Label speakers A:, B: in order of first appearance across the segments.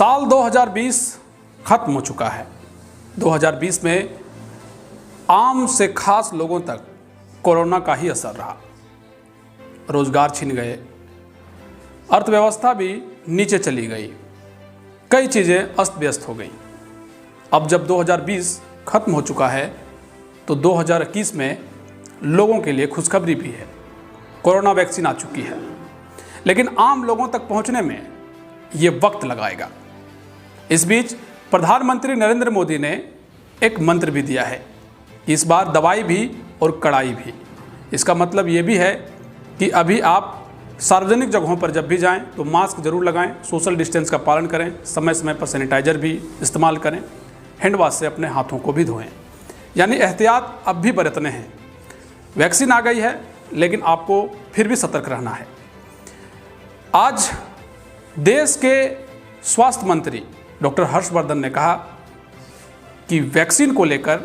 A: साल 2020 खत्म हो चुका है। 2020 में आम से खास लोगों तक कोरोना का ही असर रहा। रोजगार छिन गए, अर्थव्यवस्था भी नीचे चली गई, कई चीज़ें अस्त व्यस्त हो गई। अब जब 2020 खत्म हो चुका है तो 2021 में लोगों के लिए खुशखबरी भी है। कोरोना वैक्सीन आ चुकी है, लेकिन आम लोगों तक पहुंचने में ये वक्त लगाएगा। इस बीच प्रधानमंत्री नरेंद्र मोदी ने एक मंत्र भी दिया है, इस बार दवाई भी और कड़ाई भी। इसका मतलब ये भी है कि अभी आप सार्वजनिक जगहों पर जब भी जाएं तो मास्क जरूर लगाएं, सोशल डिस्टेंस का पालन करें, समय समय पर सैनिटाइजर भी इस्तेमाल करें, हैंड वॉश से अपने हाथों को भी धोएं। यानी एहतियात अब भी बरतने हैं। वैक्सीन आ गई है, लेकिन आपको फिर भी सतर्क रहना है। आज देश के स्वास्थ्य मंत्री डॉक्टर हर्षवर्धन ने कहा कि वैक्सीन को लेकर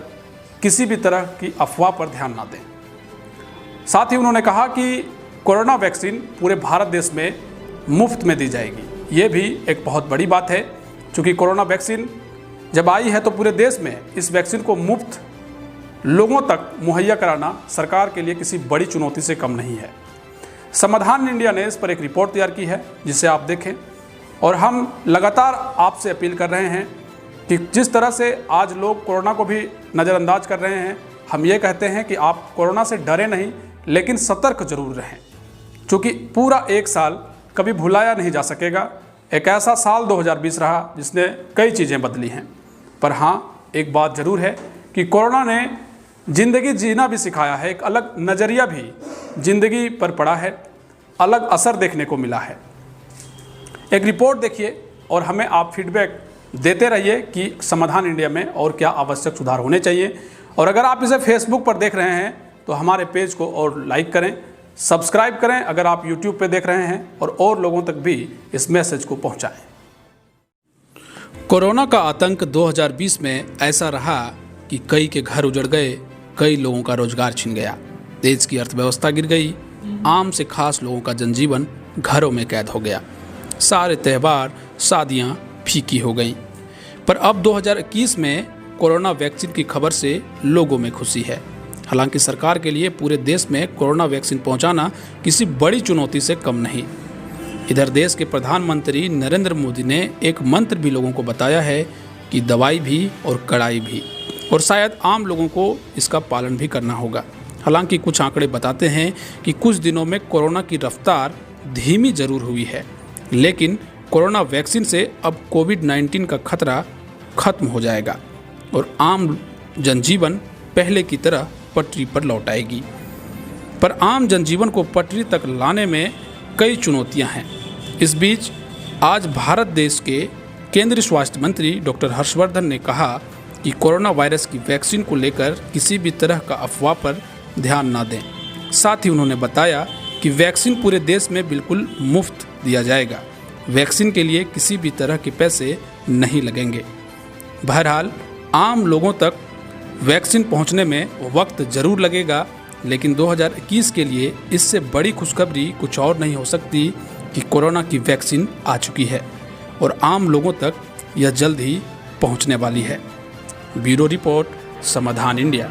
A: किसी भी तरह की अफवाह पर ध्यान ना दें। साथ ही उन्होंने कहा कि कोरोना वैक्सीन पूरे भारत देश में मुफ्त में दी जाएगी। ये भी एक बहुत बड़ी बात है, क्योंकि कोरोना वैक्सीन जब आई है तो पूरे देश में इस वैक्सीन को मुफ्त लोगों तक मुहैया कराना सरकार के लिए किसी बड़ी चुनौती से कम नहीं है। समाधान इंडिया ने इस पर एक रिपोर्ट तैयार की है, जिसे आप देखें। और हम लगातार आपसे अपील कर रहे हैं कि जिस तरह से आज लोग कोरोना को भी नज़रअंदाज कर रहे हैं, हम ये कहते हैं कि आप कोरोना से डरे नहीं, लेकिन सतर्क जरूर रहें, क्योंकि पूरा एक साल कभी भुलाया नहीं जा सकेगा। एक ऐसा साल 2020 रहा जिसने कई चीज़ें बदली हैं। पर हाँ, एक बात ज़रूर है कि कोरोना ने ज़िंदगी जीना भी सिखाया है। एक अलग नज़रिया भी ज़िंदगी पर पड़ा है, अलग असर देखने को मिला है। एक रिपोर्ट देखिए और हमें आप फीडबैक देते रहिए कि समाधान इंडिया में और क्या आवश्यक सुधार होने चाहिए। और अगर आप इसे फेसबुक पर देख रहे हैं तो हमारे पेज को और लाइक करें, सब्सक्राइब करें अगर आप यूट्यूब पर देख रहे हैं, और लोगों तक भी इस मैसेज को पहुंचाएं। कोरोना का आतंक 2020 में ऐसा रहा कि कई के घर उजड़ गए, कई लोगों का रोजगार छिन गया, देश की अर्थव्यवस्था गिर गई, आम से खास लोगों का जनजीवन घरों में कैद हो गया, सारे त्यौहार शादियां फीकी हो गईं। पर अब 2021 में कोरोना वैक्सीन की खबर से लोगों में खुशी है। हालांकि सरकार के लिए पूरे देश में कोरोना वैक्सीन पहुंचाना किसी बड़ी चुनौती से कम नहीं। इधर देश के प्रधानमंत्री नरेंद्र मोदी ने एक मंत्र भी लोगों को बताया है कि दवाई भी और कड़ाई भी, और शायद आम लोगों को इसका पालन भी करना होगा। हालांकि कुछ आंकड़े बताते हैं कि कुछ दिनों में कोरोना की रफ्तार धीमी जरूर हुई है, लेकिन कोरोना वैक्सीन से अब कोविड-19 का खतरा खत्म हो जाएगा और आम जनजीवन पहले की तरह पटरी पर लौट आएगी। पर आम जनजीवन को पटरी तक लाने में कई चुनौतियां हैं। इस बीच आज भारत देश के केंद्रीय स्वास्थ्य मंत्री डॉक्टर हर्षवर्धन ने कहा कि कोरोना वायरस की वैक्सीन को लेकर किसी भी तरह का अफवाह पर ध्यान ना दें। साथ ही उन्होंने बताया कि वैक्सीन पूरे देश में बिल्कुल मुफ्त दिया जाएगा। वैक्सीन के लिए किसी भी तरह के पैसे नहीं लगेंगे। बहरहाल आम लोगों तक वैक्सीन पहुंचने में वक्त ज़रूर लगेगा, लेकिन 2021 के लिए इससे बड़ी खुशखबरी कुछ और नहीं हो सकती कि कोरोना की वैक्सीन आ चुकी है और आम लोगों तक यह जल्द ही पहुंचने वाली है। ब्यूरो रिपोर्ट, समाधान इंडिया।